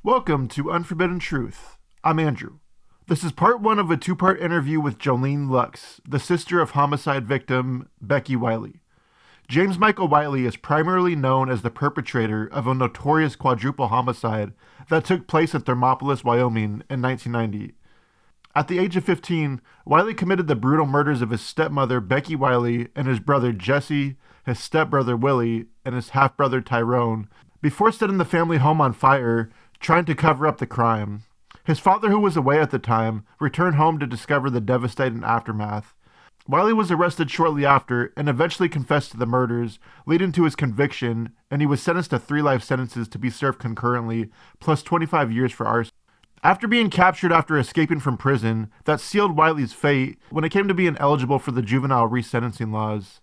Welcome to Unforbidden Truth. I'm Andrew. This is part one of a two-part interview with Jolene Lux, the sister of homicide victim Beckie Wiley. James Michael Wiley is primarily known as the perpetrator of a notorious quadruple homicide that took place in Thermopolis, Wyoming in 1990. At the age of 15, Wiley committed the brutal murders of his stepmother Beckie Wiley and his brother Jessie, his stepbrother Willy, and his half-brother Tyrone, before setting the family home on fire, trying to cover up the crime. His father, who was away at the time, returned home to discover the devastating aftermath. Wiley was arrested shortly after and eventually confessed to the murders, leading to his conviction, and he was sentenced to 3 life sentences to be served concurrently, plus 25 years for arson. After being captured after escaping from prison, that sealed Wiley's fate when it came to being eligible for the juvenile resentencing laws.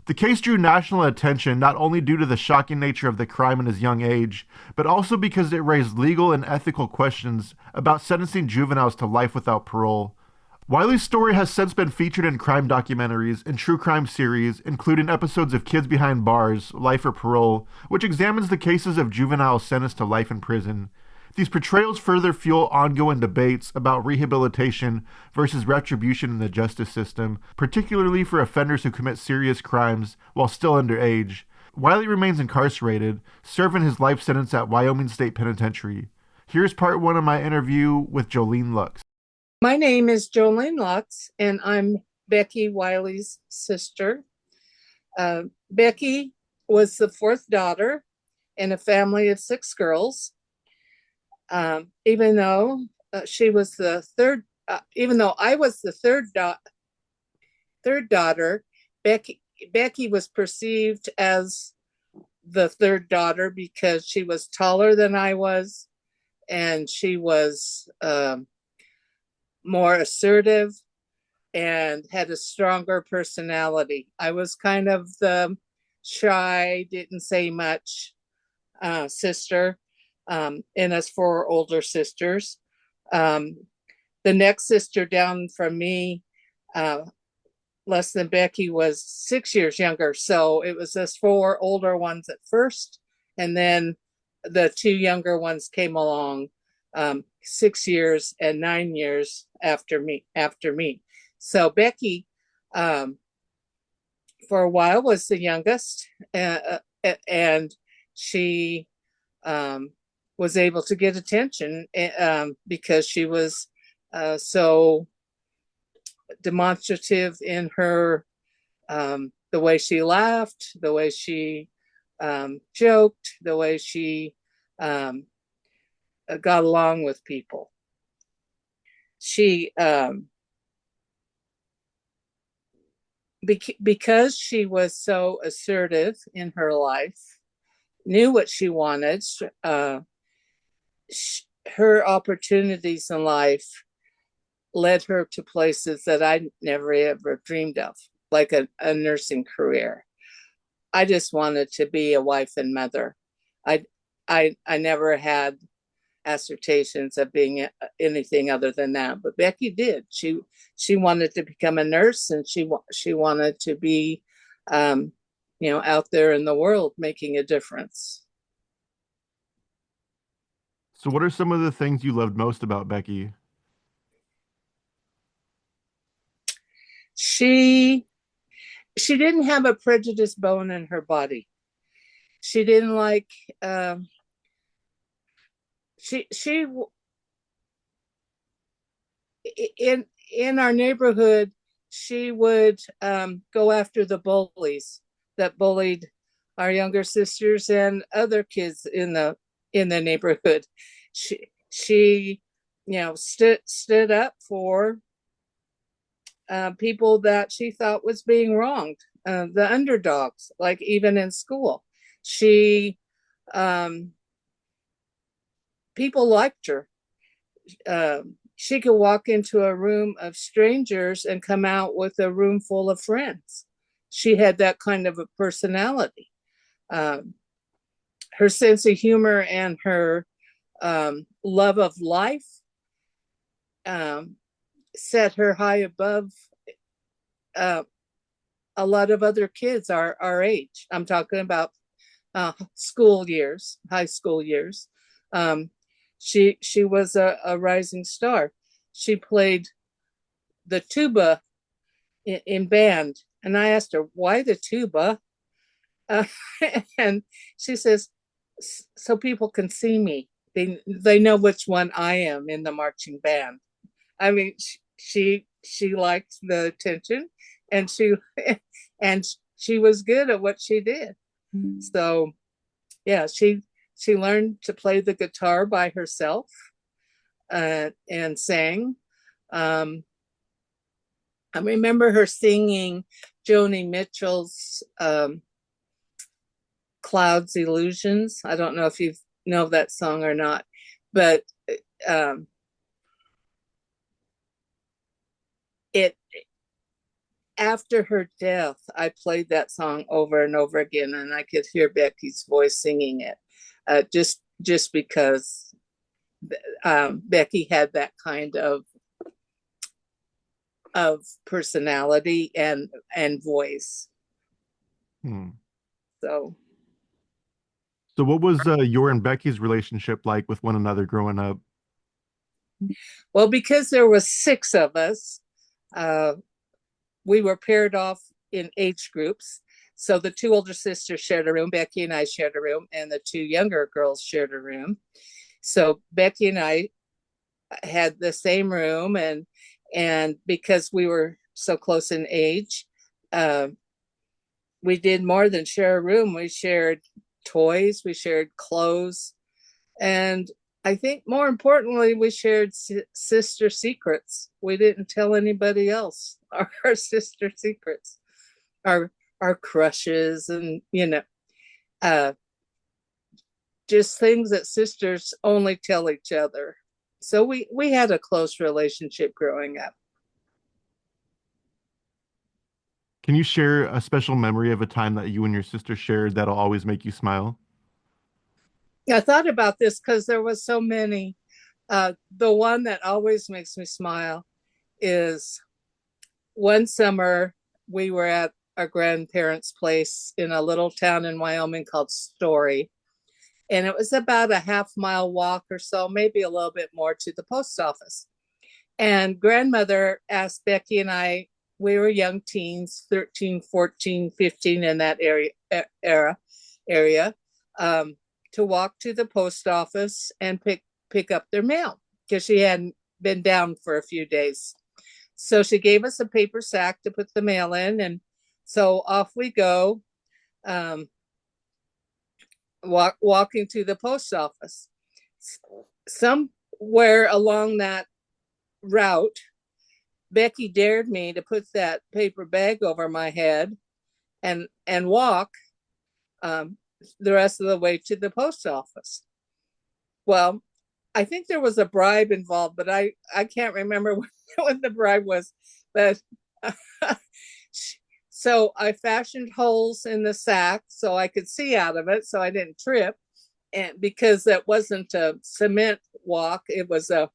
The case drew national attention not only due to the shocking nature of the crime in his young age, but also because it raised legal and ethical questions about sentencing juveniles to life without parole. Wiley's story has since been featured in crime documentaries and true crime series, including episodes of Kids Behind Bars, Life or Parole, which examines the cases of juveniles sentenced to life in prison. These portrayals further fuel ongoing debates about rehabilitation versus retribution in the justice system, particularly for offenders who commit serious crimes while still underage. Wiley remains incarcerated, serving his life sentence at Wyoming State Penitentiary. Here's part one of my interview with Jolene Lux. My name is Jolene Lux, and I'm Beckie Wiley's sister. Beckie was the 4th daughter in a family of 6 girls. Even though she was the third, even though I was the third daughter, Beckie was perceived as the 3rd daughter because she was taller than I was, and she was more assertive and had a stronger personality. I was kind of the shy, didn't say much sister. And us 4 older sisters. The next sister down from me, less than Beckie, was 6 years younger. So it was us 4 older ones at first, and then the 2 younger ones came along 6 years and 9 years after me. So Beckie, for a while, was the youngest, and she was able to get attention because she was so demonstrative in her, the way she laughed, the way she joked, the way she got along with people. She, because she was so assertive in her life, knew what she wanted, her opportunities in life led her to places that I never ever dreamed of, like a nursing career. I just wanted to be a wife and mother. I never had assertions of being anything other than that, but Beckie did. She wanted to become a nurse, and she wanted to be out there in the world making a difference. So what are some of the things you loved most about Beckie? She didn't have a prejudiced bone in her body. She didn't like she in our neighborhood, she would go after the bullies that bullied our younger sisters and other kids in the neighborhood. She stood up for people that she thought was being wronged, the underdogs, like even in school. People liked her. She could walk into a room of strangers and come out with a room full of friends. She had that kind of a personality. Her sense of humor and her love of life set her high above a lot of other kids our age. I'm talking about school years, high school years. She was a rising star. She played the tuba in band, and I asked her why the tuba, uh, and she says, so people can see me. They know which one I am in the marching band. I mean, she liked the attention, and and she was good at what she did. So yeah, she learned to play the guitar by herself, and sang. Um, I remember her singing Joni Mitchell's "Clouds Illusions." I don't know if you know that song or not, but um, it after her death, I played that song over and over again, and I could hear Beckie's voice singing it, just because Beckie had that kind of personality and voice. Hmm. So, So what was your and Becky's relationship like with one another growing up? well, because there was six of us, uh, we were paired off in age groups. So the two older sisters shared a room. Beckie and I shared a room, and the two younger girls shared a room. So Beckie and I had the same room, and because we were so close in age, uh, we did more than share a room. We shared toys, we shared clothes, and I think more importantly, we shared sister secrets. We didn't tell anybody else our sister secrets, our our crushes, and uh, just things that sisters only tell each other. So we had a close relationship growing up. Can you share a special memory of a time that you and your sister shared that'll always make you smile? I thought about this because there was so many. The one that always makes me smile is one summer we were at our grandparents' place in a little town in Wyoming called Story. And it was about a half-mile walk or so, maybe a little bit more, to the post office. And grandmother asked Beckie and I, we were young teens, 13, 14, 15 in that area, um, to walk to the post office and pick up their mail because she hadn't been down for a few days. So she gave us a paper sack to put the mail in, and so off we go, um, walking to the post office. Somewhere along that route, Beckie dared me to put that paper bag over my head and walk um, the rest of the way to the post office. Well, I think there was a bribe involved, but I can't remember what the bribe was. But so I fashioned holes in the sack so I could see out of it, so I didn't trip. And because that wasn't a cement walk, it was a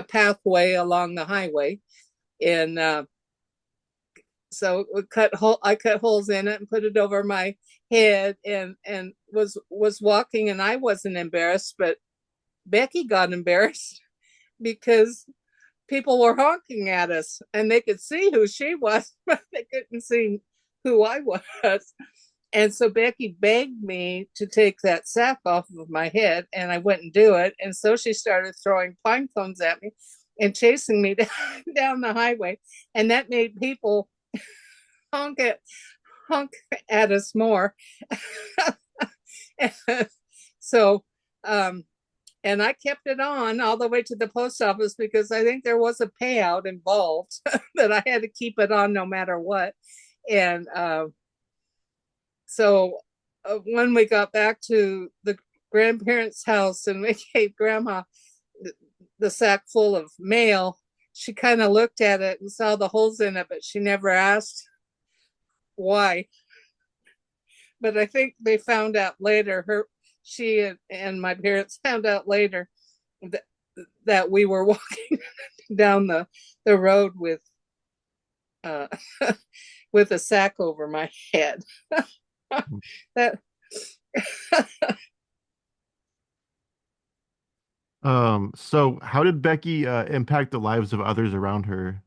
pathway along the highway, and so I cut holes in it and put it over my head, and was walking, and I wasn't embarrassed, but Beckie got embarrassed because people were honking at us, and they could see who she was, but they couldn't see who I was. And so Beckie begged me to take that sack off of my head, and I wouldn't do it. And so she started throwing pine cones at me and chasing me down the highway. And that made people honk at, honk at us more. So, um, and I kept it on all the way to the post office because I think there was a payout involved that I had to keep it on no matter what. And so when we got back to the grandparents' house and we gave grandma the sack full of mail, she kind of looked at it and saw the holes in it, but she never asked why. But I think they found out later, she and my parents found out later that, that we were walking down the road uh, with a sack over my head. that So how did Beckie impact the lives of others around her?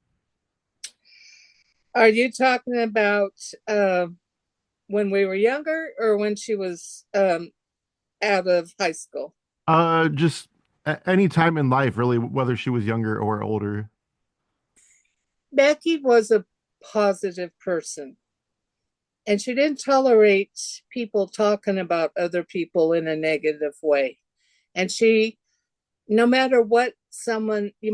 Are you talking about uh, when we were younger or when she was out of high school? Just any time in life, really, whether she was younger or older. Beckie was a positive person, and she didn't tolerate people talking about other people in a negative way. And she, no matter what someone, it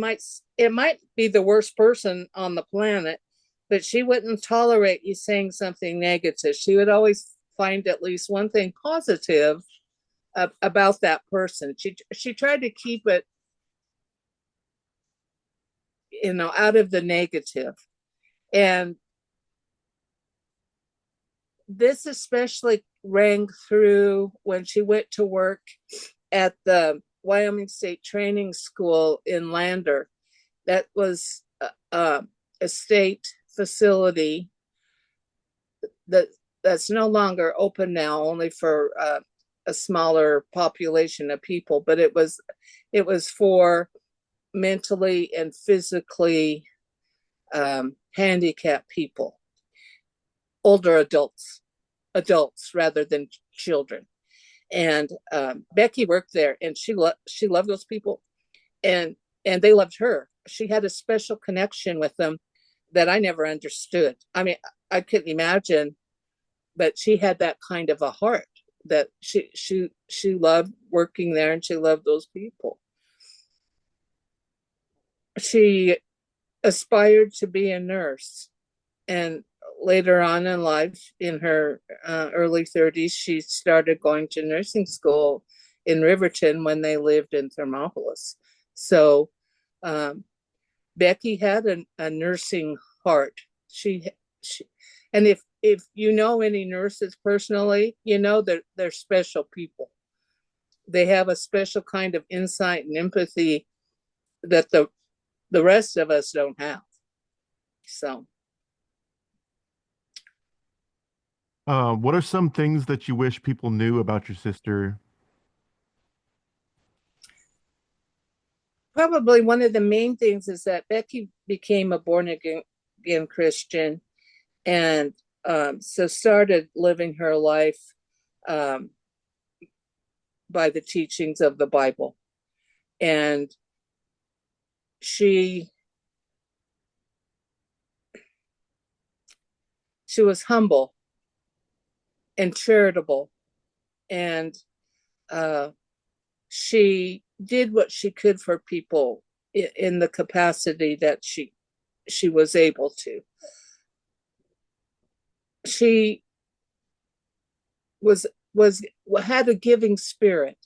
might be the worst person on the planet, but she wouldn't tolerate you saying something negative. She would always find at least one thing positive about that person. She tried to keep it, out of the negative. And this especially rang through when she went to work at the Wyoming State Training School in Lander. That was a state facility that that's no longer open now, only for a smaller population of people. But it was for mentally and physically handicapped people, older adults rather than children. And Beckie worked there, and she loved those people, and they loved her. She had a special connection with them that I never understood. I mean, I couldn't imagine, but she had that kind of a heart that she loved working there, and she loved those people. She aspired to be a nurse, and later on in life, in her early 30s, she started going to nursing school in Riverton when they lived in Thermopolis. So um, Beckie had a nursing heart. She, and if you know any nurses personally, you know that they're special people. They have a special kind of insight and empathy that the rest of us don't have. So What are some things that you wish people knew about your sister? probably one of the main things is that Beckie became a born again Christian, and so started living her life um, by the teachings of the Bible. And she she was humble and charitable, and uh, she did what she could for people in the capacity that she was able to. She was was had a giving spirit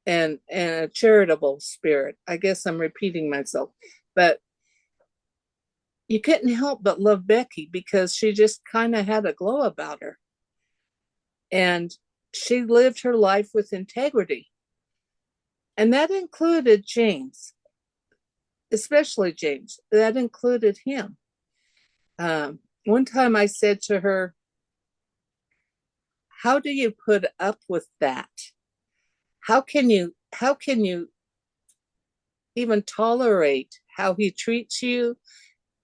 and a charitable spirit. I guess I'm repeating myself, but you couldn't help but love Beckie because she just kind of had a glow about her, and she lived her life with integrity, and that included James, especially James. That included him. One time I said to her, "How do you put up with that? How can you even tolerate how he treats you,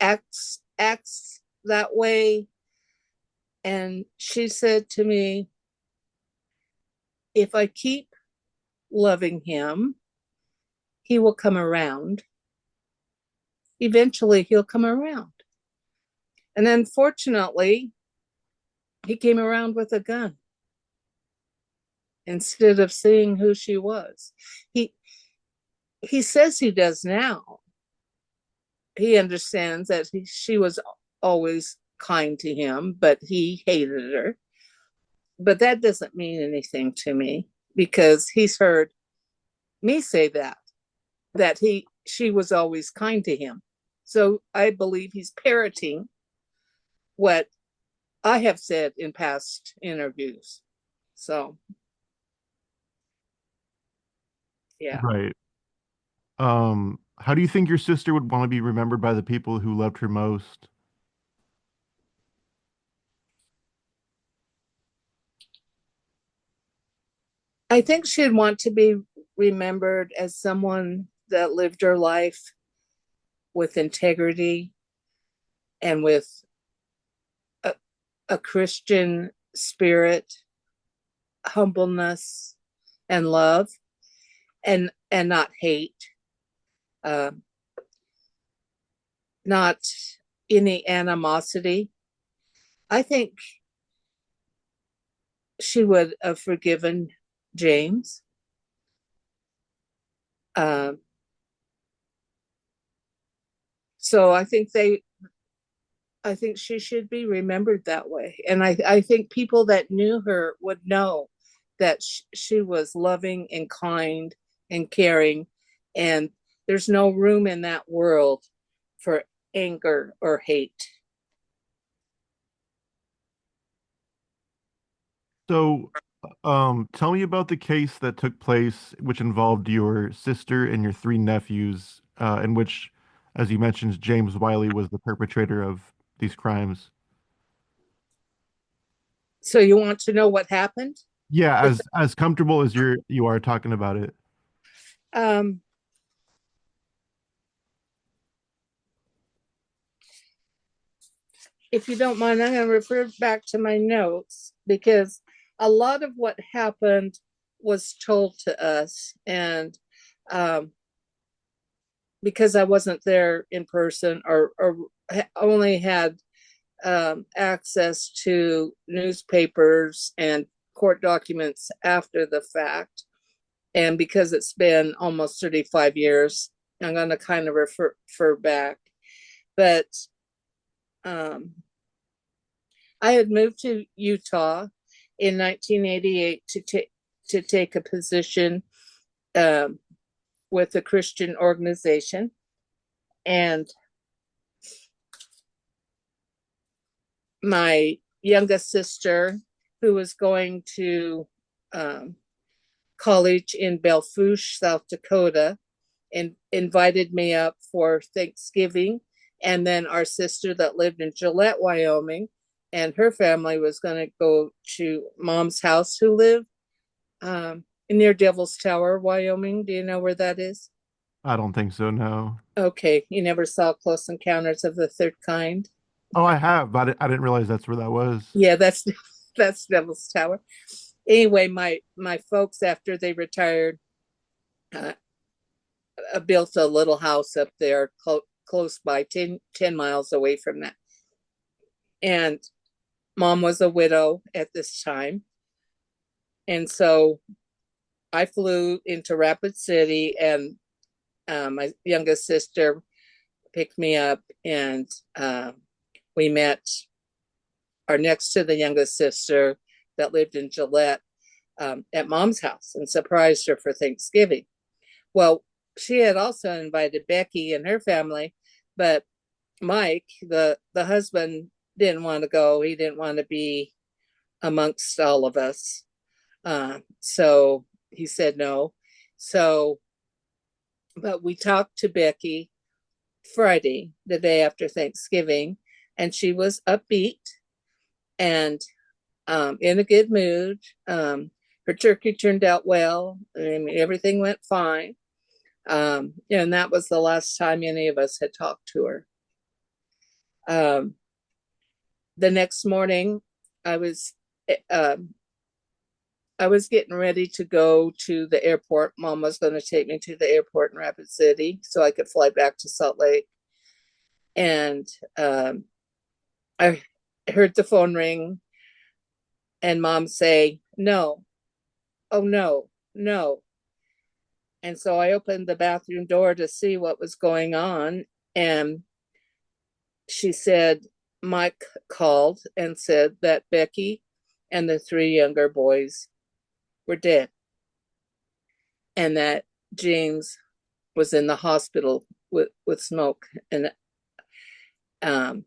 acts that way?" And she said to me, "If I keep loving him, he will come around. Eventually he'll come around." And unfortunately, he came around with a gun instead of seeing who she was. He he says he does now. He understands that she was always kind to him, but he hated her. But that doesn't mean anything to me because he's heard me say that she was always kind to him. So I believe he's parroting what I have said in past interviews. So yeah. Right. How do you think your sister would want to be remembered by the people who loved her most? I think she'd want to be remembered as someone that lived her life with integrity and with a, a Christian spirit, humbleness, and love, and not hate, uh, not any animosity. I think she would have forgiven James. Uh, so I think she should be remembered that way. And I think people that knew her would know that she was loving and kind and caring. And there's no room in that world for anger or hate. So, tell me about the case that took place, which involved your sister and your three nephews, in which, as you mentioned, James Wiley was the perpetrator of these crimes. So you want to know what happened? Yeah, as comfortable as you are talking about it. Um, if you don't mind, I'm going to refer back to my notes because a lot of what happened was told to us. And um, because I wasn't there in person or only had access to newspapers and court documents after the fact, and because it's been almost 35 years, I'm going to kind of refer back. But um, I had moved to Utah in 1988 to take a position um, with a Christian organization, and my youngest sister, who was going to um, college in Belfouche, South Dakota, and invited me up for Thanksgiving. And then our sister that lived in Gillette, Wyoming, and her family was going to go to mom's house, who lived near Devil's Tower, Wyoming. Do you know where that is? I don't think so, no. Okay, you never saw Close Encounters of the Third Kind? Oh, I have, but I didn't realize that's where that was. Yeah, that's Devil's Tower. Anyway, my folks, after they retired, uh, built a little house up there close by, 10 miles away from that. And mom was a widow at this time. And so I flew into Rapid City, and my youngest sister picked me up, and we met our next to the youngest sister that lived in Gillette at mom's house and surprised her for Thanksgiving. Well, she had also invited Beckie and her family, but Mike, the husband, didn't want to go. He didn't want to be amongst all of us. So he said no. So, but we talked to Beckie Friday, the day after Thanksgiving, and she was upbeat and in a good mood. Her turkey turned out well. I mean, everything went fine. And that was the last time any of us had talked to her. Um, the next morning, I was um, I was getting ready to go to the airport. Mom was going to take me to the airport in Rapid City so I could fly back to Salt Lake. And I heard the phone ring and mom say, "No, oh no, no." And so I opened the bathroom door to see what was going on. And she said, Mike called and said that Beckie and the three younger boys were dead, and that James was in the hospital with smoke and um,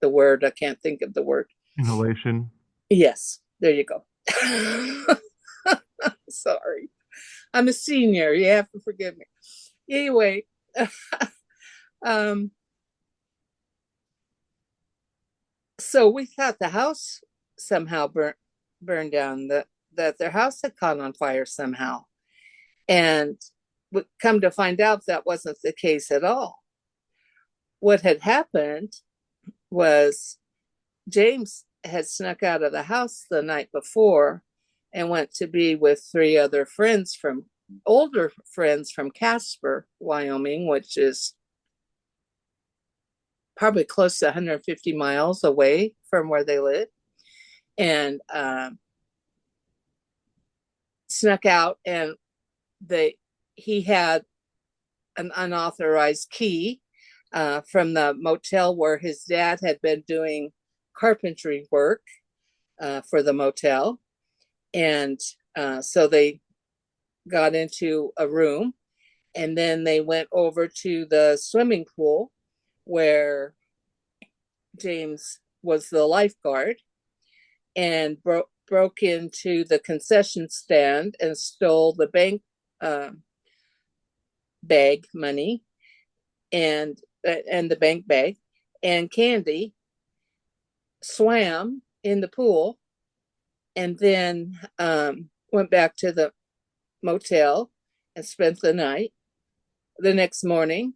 the word, I can't think of the word. Inhalation. Yes, there you go. Sorry. I'm a senior. You have to forgive me. Anyway, um, so we thought the house somehow burned down, that their house had caught on fire somehow. And come to find out that wasn't the case at all. What had happened was James had snuck out of the house the night before and went to be with three other friends from older friends from Casper, Wyoming, which is probably close to 150 miles away from where they live, and snuck out, and he had an unauthorized key from the motel where his dad had been doing carpentry work for the motel. And so they got into a room, and then they went over to the swimming pool where James was the lifeguard, and broke into the concession stand and stole the bank bag money and the bank bag and candy, swam in the pool, and then went back to the motel and spent the night. The next morning,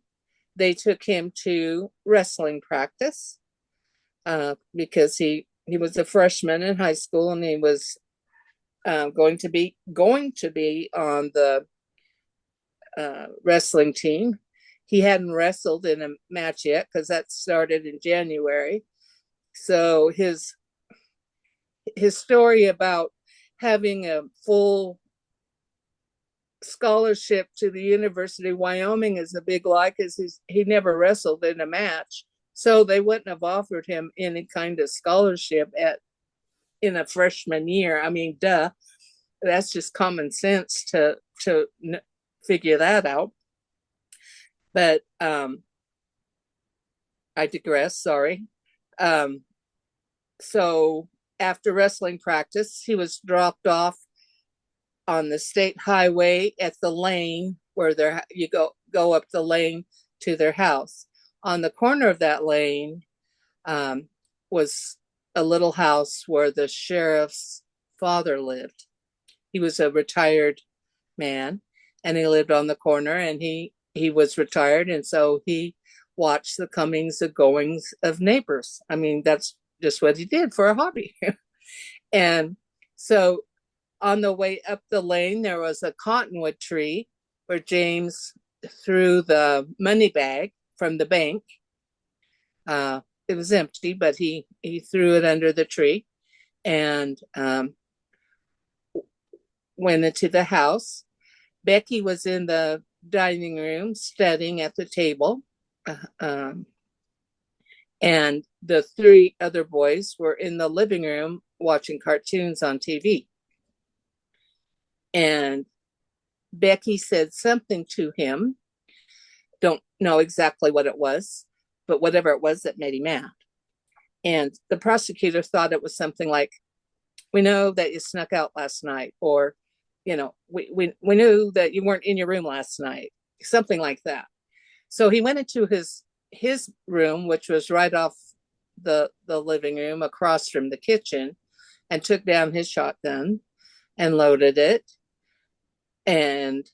they took him to wrestling practice because he was a freshman in high school, and he was going to be on the wrestling team. He hadn't wrestled in a match yet because that started in January. So his story about having a full scholarship to the University of Wyoming is a big lie, because he never wrestled in a match. So they wouldn't have offered him any kind of scholarship in a freshman year. I mean, duh. That's just common sense to figure that out. But I digress, sorry. So after wrestling practice, he was dropped off on the state highway at the lane where you go up the lane to their house. On the corner of that lane was a little house where the sheriff's father lived. He was a retired man, and he lived on the corner, and he was retired, and so he watched the comings and goings of neighbors. I mean, that's just what he did for a hobby. And so on the way up the lane, there was a cottonwood tree where James threw the money bag from the bank. It was empty, but he threw it under the tree, and went into the house. Beckie was in the dining room studying at the table, and the three other boys were in the living room watching cartoons on TV. And Beckie said something to him. Don't know exactly what it was, but whatever it was that made him mad. And the prosecutor thought it was something like, "We know that you snuck out last night," or, we knew that you weren't in your room last night, something like that. So he went into his room, which was right off the living room across from the kitchen, and took down his shotgun and loaded it, and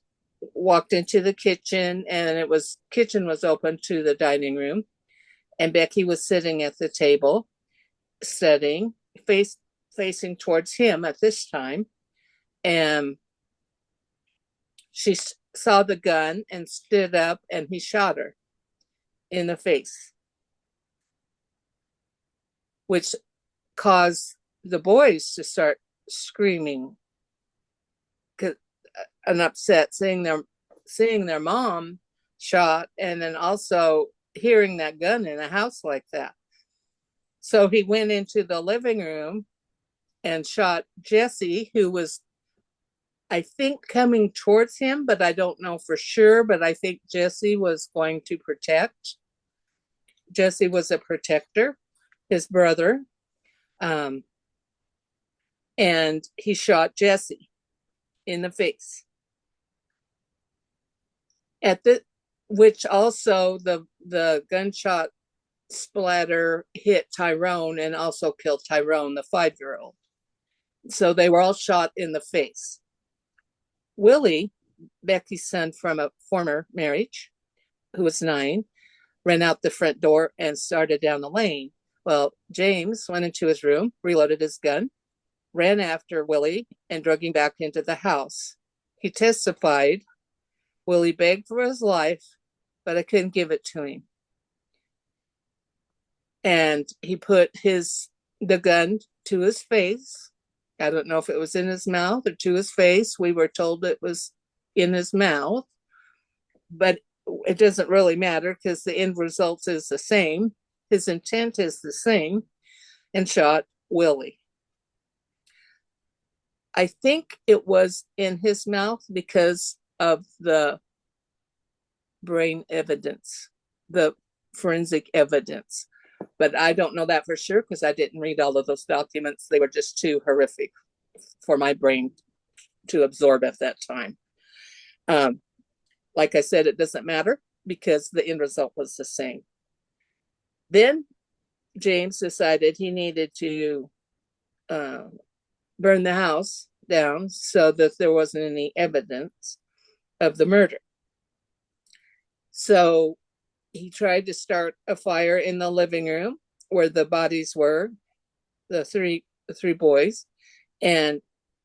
walked into the kitchen, and kitchen was open to the dining room, and Beckie was sitting at the table studying, facing towards him at this time, and she saw the gun and stood up, and he shot her in the face, which caused the boys to start screaming and upset, seeing their mom shot, and then also hearing that gun in a house like that. So he went into the living room and shot Jessie, who was, I think, coming towards him, but I don't know for sure, but I think Jessie was going to protect. Jessie was a protector, his brother. And he shot Jessie in the face. Which also the gunshot splatter hit Tyrone and also killed Tyrone, the 5-year-old. So they were all shot in the face. Willy, Beckie's son from a former marriage, who was 9, ran out the front door and started down the lane. Well, James went into his room, reloaded his gun, ran after Willy, and drug him back into the house. He testified, Willy begged for his life, but I couldn't give it to him. And he put the gun to his face. I don't know if it was in his mouth or to his face. We were told it was in his mouth, but it doesn't really matter because the end result is the same. His intent is the same, and shot Willy. I think it was in his mouth because of the brain evidence, the forensic evidence. But I don't know that for sure because I didn't read all of those documents. They were just too horrific for my brain to absorb at that time. Like I said, it doesn't matter because the end result was the same. Then James decided he needed to burn the house down so that there wasn't any evidence of the murder. So he tried to start a fire in the living room where the bodies were, the three boys, and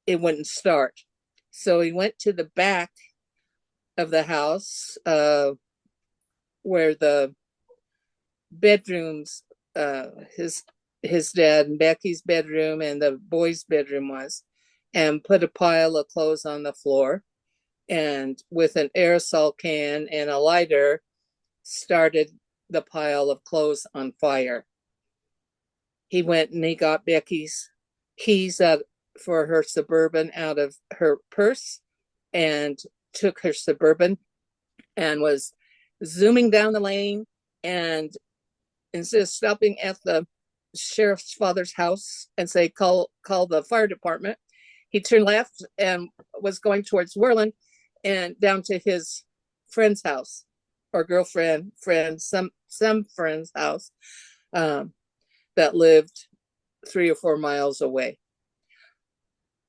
it wouldn't start. So he went to the back of the house where the bedrooms, his dad and Beckie's bedroom and the boys' bedroom was, and put a pile of clothes on the floor, and with an aerosol can and a lighter started the pile of clothes on fire. He went and he got Beckie's keys out for her Suburban out of her purse and took her Suburban and was zooming down the lane, and instead of stopping at the sheriff's father's house and say call the fire department, he turned left and was going towards Whirling and down to his friend's house or girlfriend, some friend's house that lived 3 or 4 miles away.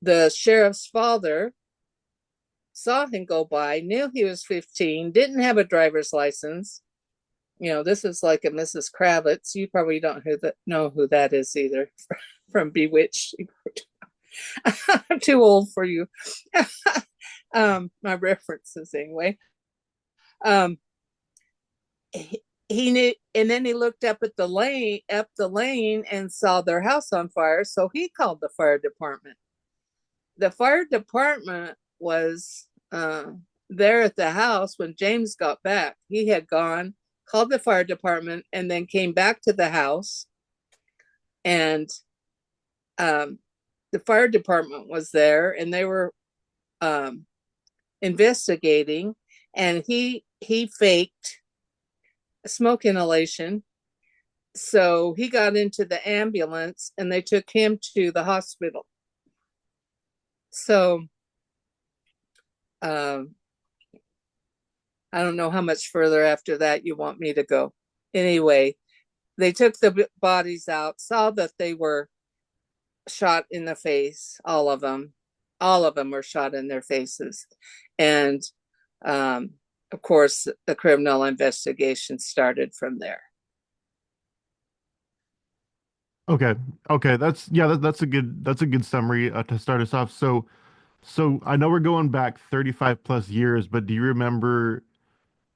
The sheriff's father saw him go by, knew he was 15, didn't have a driver's license. You know, this is like a Mrs. Kravitz. You probably don't know who that is either from Bewitched. I'm too old for you. My references anyway. He knew, and then he looked up the lane and saw their house on fire. So he called the fire department. The fire department was there at the house when James got back. He had gone, called the fire department, and then came back to the house. And the fire department was there, and they were investigating. And he faked smoke inhalation. So he got into the ambulance, and they took him to the hospital. So I don't know how much further after that you want me to go. Anyway, they took the bodies out, saw that they were shot in the face, all of them were shot in their faces. And of course the criminal investigation started from there. Okay. That's a good summary to start us off. So I know we're going back 35 plus years, but do you remember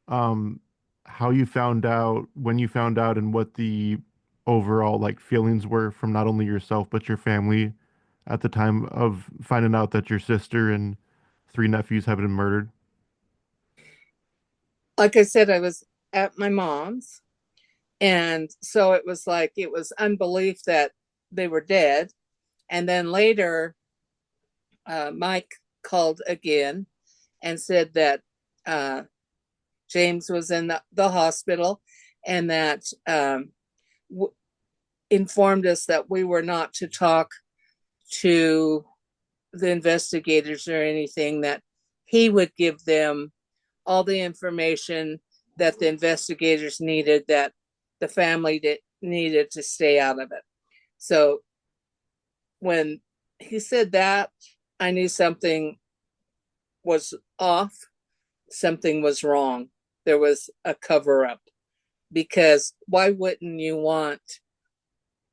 um how you found out, when you found out, and what the overall like feelings were from not only yourself but your family at the time of finding out that your sister and 3 nephews have been murdered? Like I said, I was at my mom's, and so it was unbelief that they were dead. And then later Mike called again and said that James was in the hospital, and that informed us that we were not to talk to the investigators or anything, that he would give them all the information that the investigators needed, that the family needed to stay out of it. So when he said that, I knew something was off, something was wrong. There was a cover up, because why wouldn't you want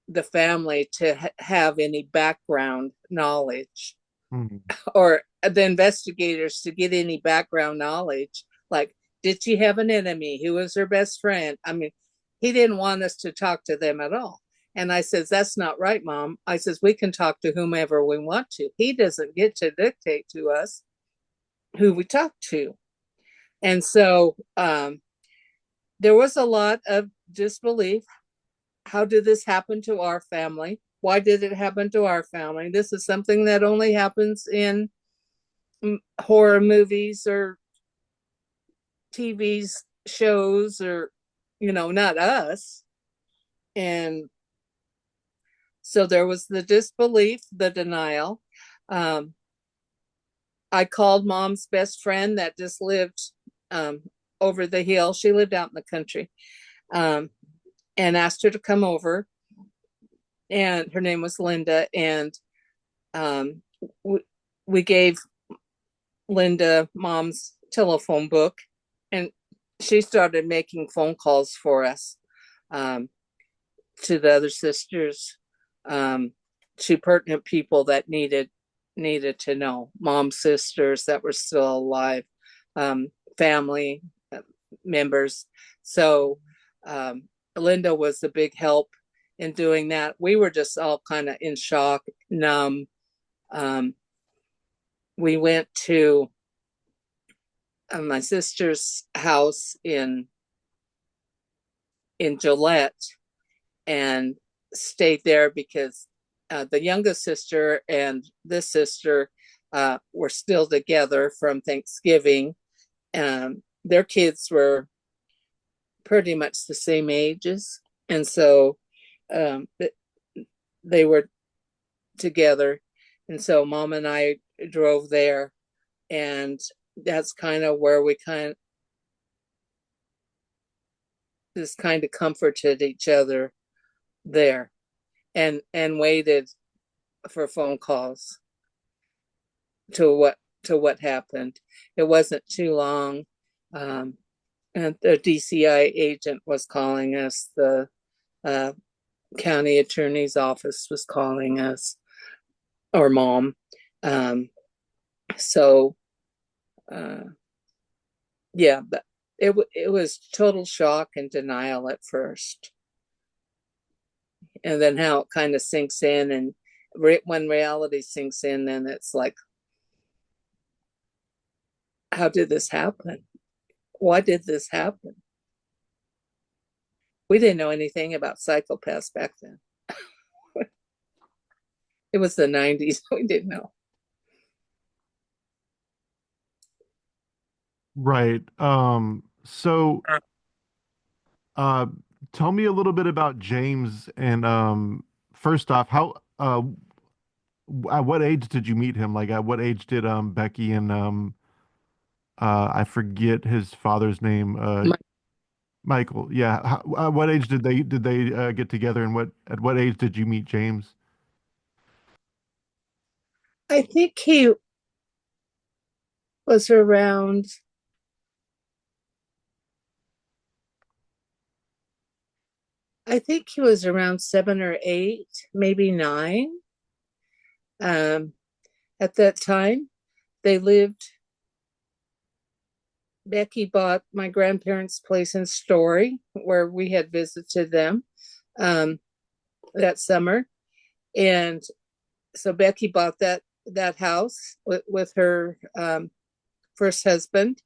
the family to have any background knowledge, Mhm. or the investigators to get any background knowledge? Like, did she have an enemy? Who was her best friend? I mean, he didn't want us to talk to them at all. And I says, that's not right, Mom. I says, we can talk to whomever we want to. He doesn't get to dictate to us who we talk to. And so there was a lot of disbelief. How did this happen to our family? Why did it happen to our family? This is something that only happens in horror movies or TV shows, or, not us. And so there was the disbelief, the denial. Um, I called Mom's best friend that just lived over the hill. She lived out in the country, and asked her to come over. And her name was Linda. And um, we gave Linda Mom's telephone book, and she started making phone calls for us, to the other sisters, to pertinent people that needed to know. Mom's sisters that were still alive, family members. So Linda was a big help in doing that. We were just all kind of in shock, numb. We went to my sister's house in Jolette and stayed there, because the youngest sister and this sister were still together from Thanksgiving. Their kids were pretty much the same ages, and so they were together. And so Mom and I drove there, and that's kind of where we just kind of comforted each other there, and waited for phone calls to what happened. It wasn't too long, and the DCI agent was calling us. The county attorney's office was calling us, or Mom. So yeah, but it was total shock and denial at first, and then how it kind of sinks in, and when reality sinks in, then it's like, how did this happen? Why did this happen? We didn't know anything about psychopaths back then. It was the 90s. We didn't know. Right. So uh tell me a little bit about James, and first off, how at what age did you meet him? Like at what age did Beckie and I forget his father's name, Michael. Yeah. At what age did they get together, and at what age did you meet James? I think he was around, I think he was around 7 or 8, maybe 9. Um, at that time, they lived. Beckie bought my grandparents' place in Story, where we had visited them um, that summer, and so Beckie bought that house with her first husband,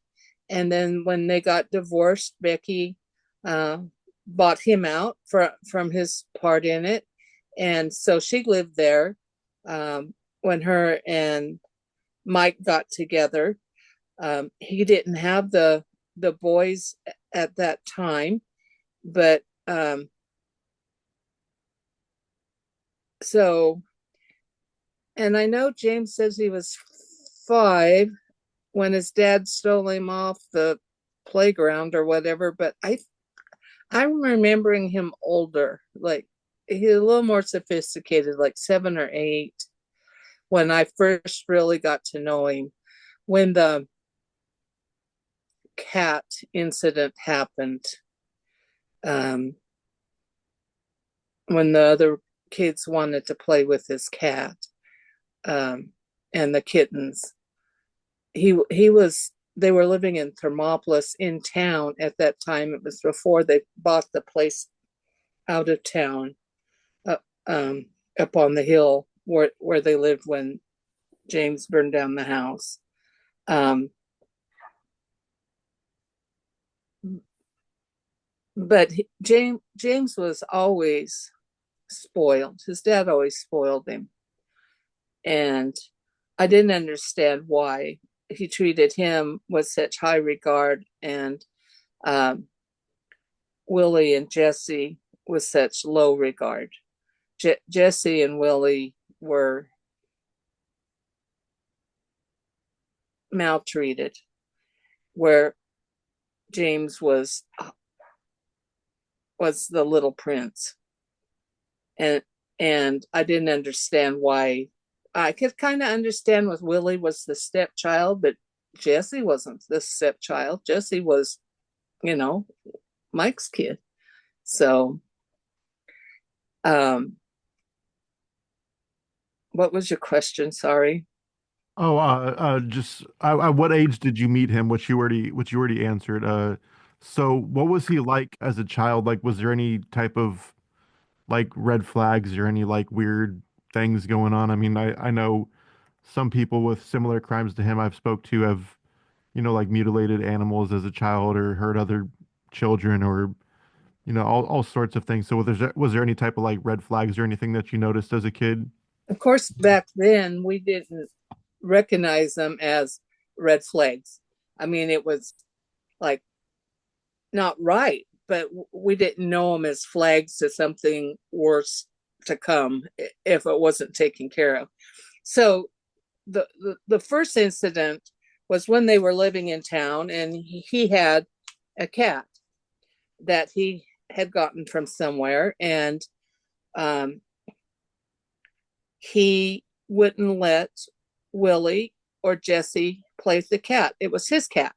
and then when they got divorced, Beckie uh, bought him out from his part in it, and so she lived there when her and Mike got together. He didn't have the boys at that time, but so, and I know James says he was 5 when his dad stole him off the playground or whatever, but I'm remembering him older, like he's a little more sophisticated, like 7 or 8, when I first really got to know him. When the cat incident happened, um, when the other kids wanted to play with his cat, um, and the kittens. He was they were living in Thermopolis in town at that time. It was before they bought the place out of town, uh, um, up on the hill where they lived when James burned down the house. Um, but James was always spoiled. His dad always spoiled him, and I didn't understand why he treated him with such high regard, and um, Willy and Jessie with such low regard. Jessie and Willy were maltreated, where James was the little prince, and I didn't understand why. I could kind of understand with Willy was the stepchild, but Jessie wasn't the stepchild. Jessie was, you know, Mike's kid. So, um, what was your question? Sorry. Oh, just what age did you meet him? Which you already answered. So what was he like as a child? Like, was there any type of like red flags or any like weird things going on? I mean, I know some people with similar crimes to him I've spoke to have, like mutilated animals as a child or hurt other children or, all sorts of things. So was there any type of like red flags or anything that you noticed as a kid? Of course, back then we didn't recognize them as red flags. I mean, it was like not right, but we didn't know them as flags to something worse to come if it wasn't taken care of. So the first incident was when they were living in town, and he had a cat that he had gotten from somewhere, and um, he wouldn't let Willy or Jessie play with the cat. It was his cat.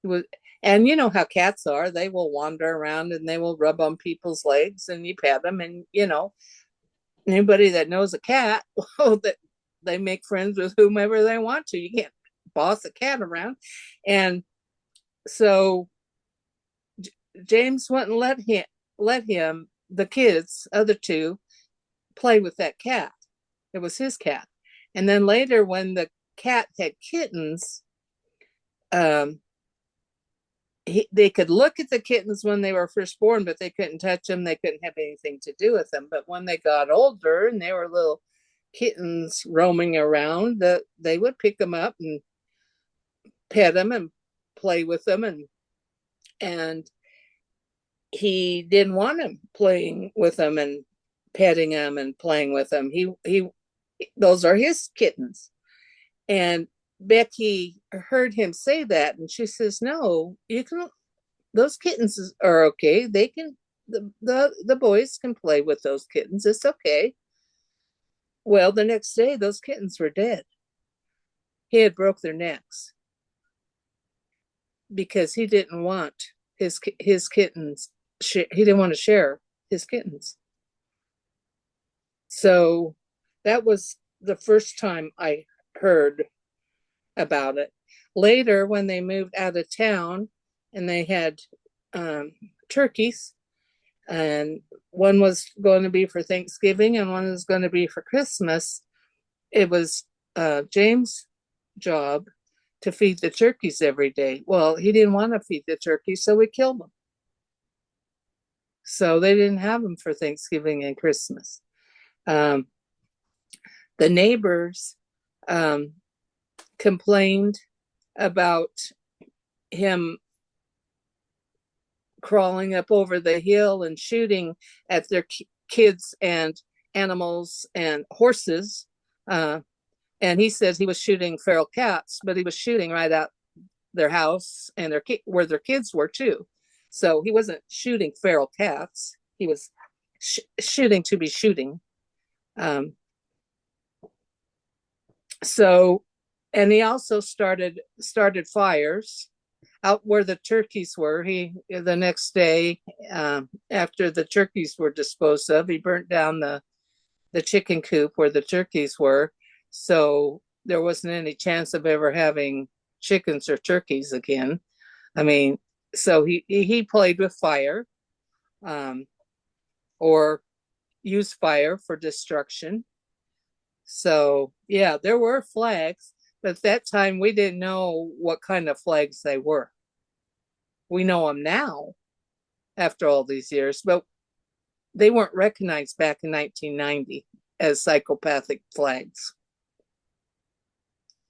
It was, and you know how cats are. They will wander around and they will rub on people's legs, and you pet them, and anybody that knows a cat, well, that they make friends with whomever they want to. You can't boss a cat around. And so James wouldn't let him, the kids, other two, play with that cat. It was his cat. And then later, when the cat had kittens, um, they could look at the kittens when they were first born, but they couldn't touch them. They couldn't have anything to do with them. But when they got older and they were little kittens roaming around, they would pick them up and pet them and play with them, and he didn't want him playing with them and petting them and playing with them. He those are his kittens. And Beckie heard him say that, and she says, "No, you can. Those kittens are okay. They can. The boys can play with those kittens. It's okay." Well, the next day, those kittens were dead. He had broke their necks because he didn't want his kittens. He didn't want to share his kittens. So that was the first time I heard about it. Later, when they moved out of town and they had turkeys, and one was going to be for Thanksgiving and one was going to be for Christmas, it was James' job to feed the turkeys every day. Well, he didn't want to feed the turkeys, so we killed them. So they didn't have them for Thanksgiving and Christmas. Um, the neighbors complained about him crawling up over the hill and shooting at their kids and animals and horses. And he says he was shooting feral cats, but he was shooting right out their house and where their kids were too. So he wasn't shooting feral cats. He was shooting to be shooting. So, and he also started fires out where the turkeys were. He the next day, after the turkeys were disposed of, he burnt down the chicken coop where the turkeys were. So there wasn't any chance of ever having chickens or turkeys again. I mean, so he played with fire, um, or used fire for destruction. So yeah, there were flags, but at that time we didn't know what kind of flags they were. We know them now after all these years, but they weren't recognized back in 1990 as psychopathic flags.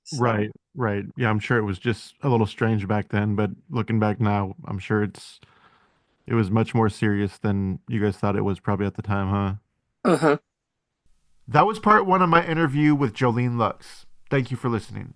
So, Right, right. Yeah, I'm sure it was just a little strange back then, but looking back now, I'm sure it was much more serious than you guys thought it was probably at the time, huh? uh huh. That was part one of my interview with Jolene Lux. Thank you for listening.